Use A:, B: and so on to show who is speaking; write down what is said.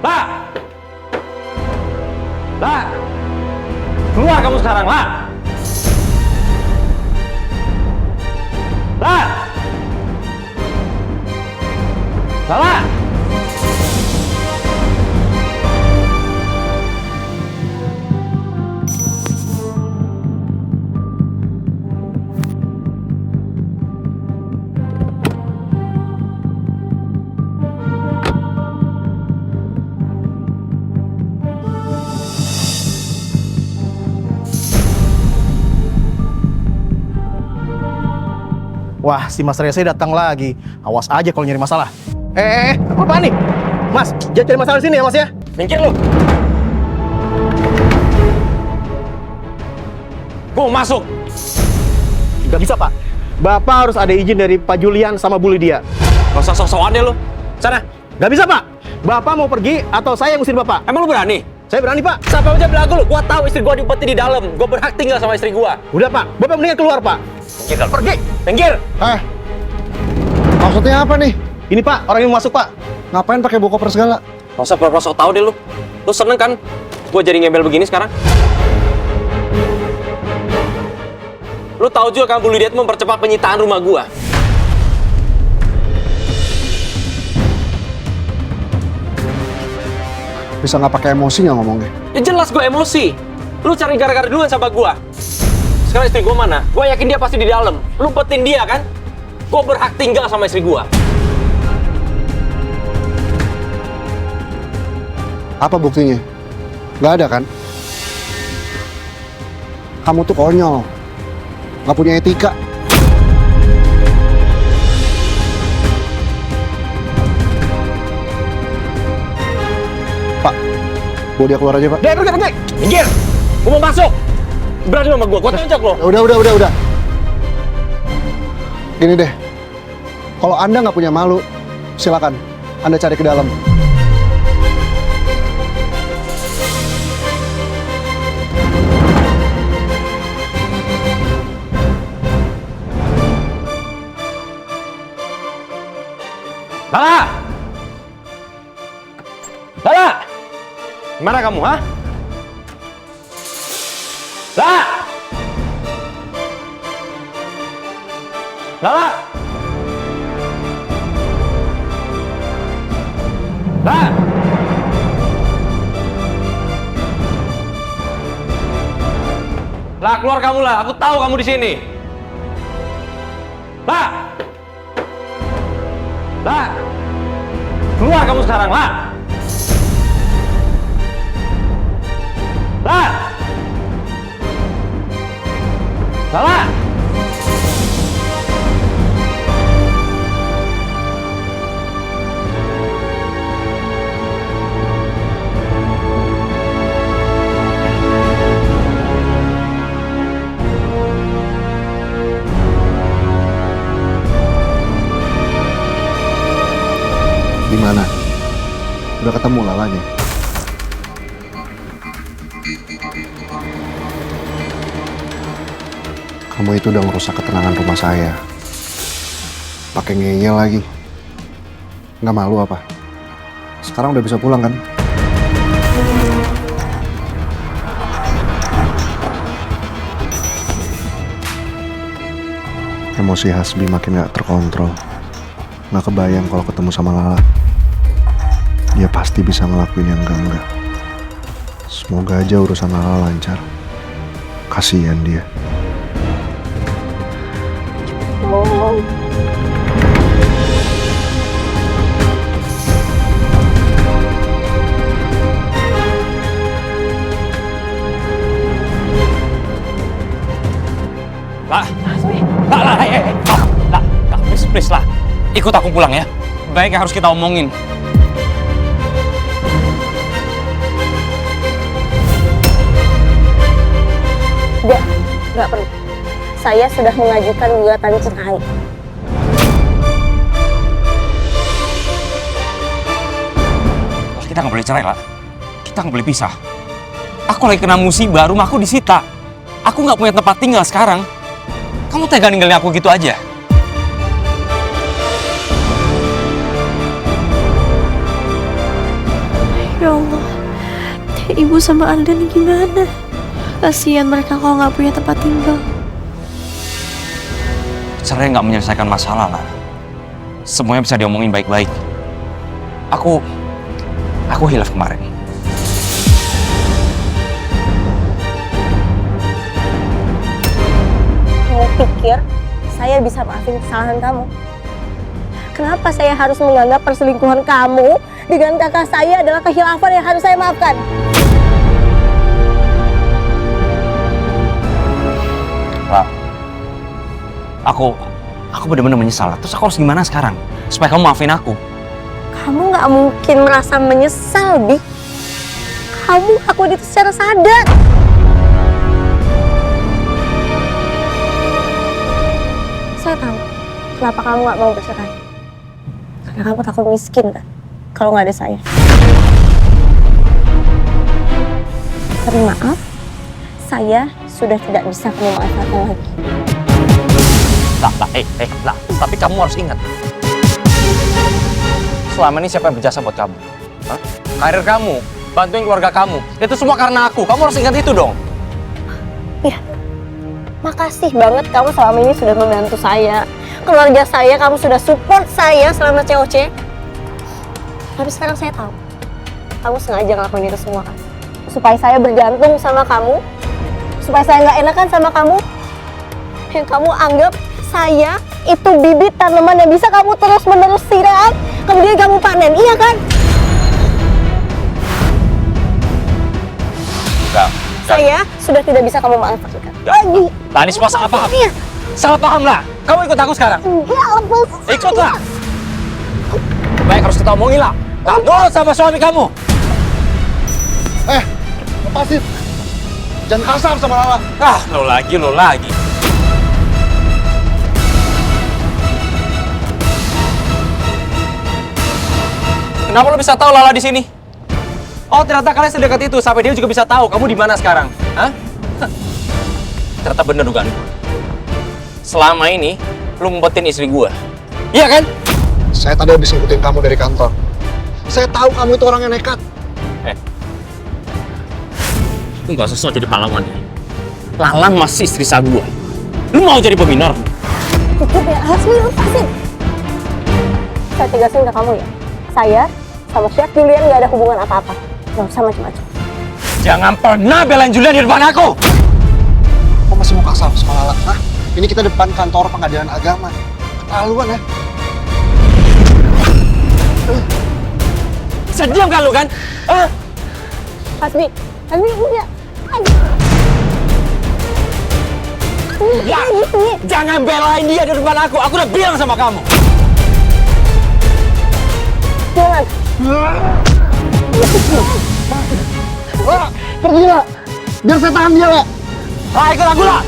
A: La! La! Keluar kamu sekarang, La! La! Lala!
B: Wah, si Mas Rese datang lagi. Awas aja kalau nyari masalah. Apa nih? Mas, jangan cari masalah di sini ya, Mas ya.
A: Minggir lu! Gua mau masuk!
B: Gak bisa, Pak. Bapak harus ada izin dari Pak Julian sama Bu Lydia.
A: Gak usah sok-sokan deh lu. Sana!
B: Gak bisa, Pak. Bapak mau pergi atau saya yang ngusir Bapak?
A: Emang lu berani?
B: Saya berani, Pak.
A: Siapa aja belagu lu? Gua tahu istri gua diumpetin di dalam. Gua berhak tinggal sama istri gua.
B: Udah, Pak. Bapak mendingan keluar, Pak.
A: Minggir, Dal.
B: Pergi!
A: Minggir!
C: Maksudnya apa nih?
B: Ini, Pak. Orang yang mau masuk, Pak.
C: Ngapain pakai bawa koper segala?
A: Gak usah pura-pura sok tau deh lu. Lu seneng kan? Gua jadi ngembel begini sekarang. Lu tahu juga kan Bu Lydia itu mempercepat penyitaan rumah gua.
C: Bisa nggak pakai emosi nggak ngomongnya?
A: Ya jelas gua emosi. Lu cari gara-gara duluan sama gua. Sekarang istri gua mana? Gua yakin dia pasti di dalam. Lu umpetin dia kan? Gua berhak tinggal sama istri gua.
C: Apa buktinya? Nggak ada kan? Kamu tuh konyol. Nggak punya etika. Pak, bawa dia keluar aja, Pak.
B: Pergi!
A: Minggir! Gua mau masuk! Berani sama gua tonjok lo.
C: Udah. Gini deh, kalau Anda nggak punya malu, silakan Anda cari ke dalam.
A: Lala! Lala! Gimana kamu, ha? Lala! Lala! Lala! Lah, keluar kamu lah. Aku tahu kamu di sini. Lah! Lah! Keluar kamu sekarang, lah! Lah! Lah!
C: Di mana? Udah ketemu Lalanya? Kamu itu udah ngerusak ketenangan rumah saya. Pakai ngeyel lagi. Nggak malu apa? Sekarang udah bisa pulang kan? Emosi Hasbi makin nggak terkontrol. Nggak kebayang kalau ketemu sama Lala. Dia pasti bisa ngelakuin yang enggak-enggak. Semoga aja urusan Lala lancar. Kasihan dia.
A: Lah, please lah, ikut aku pulang ya. Baik yang harus kita omongin.
D: Nggak perlu. Saya sudah mengajukan gugatan cerai.
A: Kita nggak boleh cerai lah. Kita nggak boleh pisah. Aku lagi kena musibah, rumahku disita. Aku nggak punya tempat tinggal sekarang. Kamu tega ninggalin aku gitu aja?
E: Ya Allah, ibu sama Alden gimana? Kasihan mereka kalau nggak punya tempat tinggal.
A: Cerai nggak menyelesaikan masalah lah. Semuanya bisa diomongin baik-baik. Aku hilaf kemarin.
D: Kamu pikir saya bisa maafin kesalahan kamu? Kenapa saya harus menganggap perselingkuhan kamu dengan kakak saya adalah kehilafan yang harus saya maafkan?
A: Lah, aku benar-benar menyesal. Terus aku harus gimana sekarang? Supaya kamu maafin aku.
D: Kamu nggak mungkin merasa menyesal, Bi. Kamu aku itu secara sadar. Saya tahu kenapa kamu nggak mau bercerai. Karena kamu takut miskin kan, kalau nggak ada saya. Tapi maaf, saya sudah tidak bisa kamu maafkan lagi.
A: Lah, tapi kamu harus ingat. Selama ini siapa yang berjasa buat kamu? Hah? Karir kamu, bantuin keluarga kamu. Itu semua karena aku. Kamu harus ingat itu dong.
D: Iya, makasih banget kamu selama ini sudah membantu saya. Keluarga saya, kamu sudah support saya selama COC. Tapi sekarang saya tahu, kamu sengaja ngelakuin itu semua kan? Supaya saya bergantung sama kamu, supaya saya nggak enakan sama kamu. Yang kamu anggap saya itu bibit tanaman yang bisa kamu terus-menerus siram, kemudian kamu panen, iya kan?
A: Enggak.
D: Saya sudah tidak bisa kamu maafkan lagi.
A: Lah, ini semua salah paham.
D: Iya.
A: Salah paham lah. Kamu ikut aku sekarang.
D: Enggak, lepas.
A: Ikutlah. Baik, harus kita omongin lah. Nurut sama suami kamu.
C: Lepasin. Jangan kasar sama Lala.
A: Ah, lo lagi. Kenapa lo bisa tahu Lala di sini? Oh, ternyata kalian sedekat itu sampai dia juga bisa tahu kamu di mana sekarang. Hah? Ternyata bener dugaan gue. Selama ini lo ngumpetin istri gue. Iya kan?
C: Saya tadi habis ngikutin kamu dari kantor. Saya tahu kamu itu orang yang nekat.
A: Lu gak usah jadi pahlawan ya. Lala masih istri sah gue. Lu mau jadi peminor?
D: Cukup ya, Hasmi, lepasin. Saya tegasin ke kamu ya. Saya sama Chef Julian gak ada hubungan apa-apa. Gak usah macam-macam.
A: Jangan pernah belain Julian di depan aku!
C: Kok masih mau kasar sama Lala? Hah? Ini kita depan kantor pengadilan agama. Keterlaluan ya.
A: Bisa diam kan lu kan? Hah?
D: Hasmi, enggak.
A: Ya, jangan belain dia di depan aku. Aku udah bilang sama kamu.
D: Jangan.
C: Pergi lah. Biar saya tahan dia lah.
A: Ikut aku lah.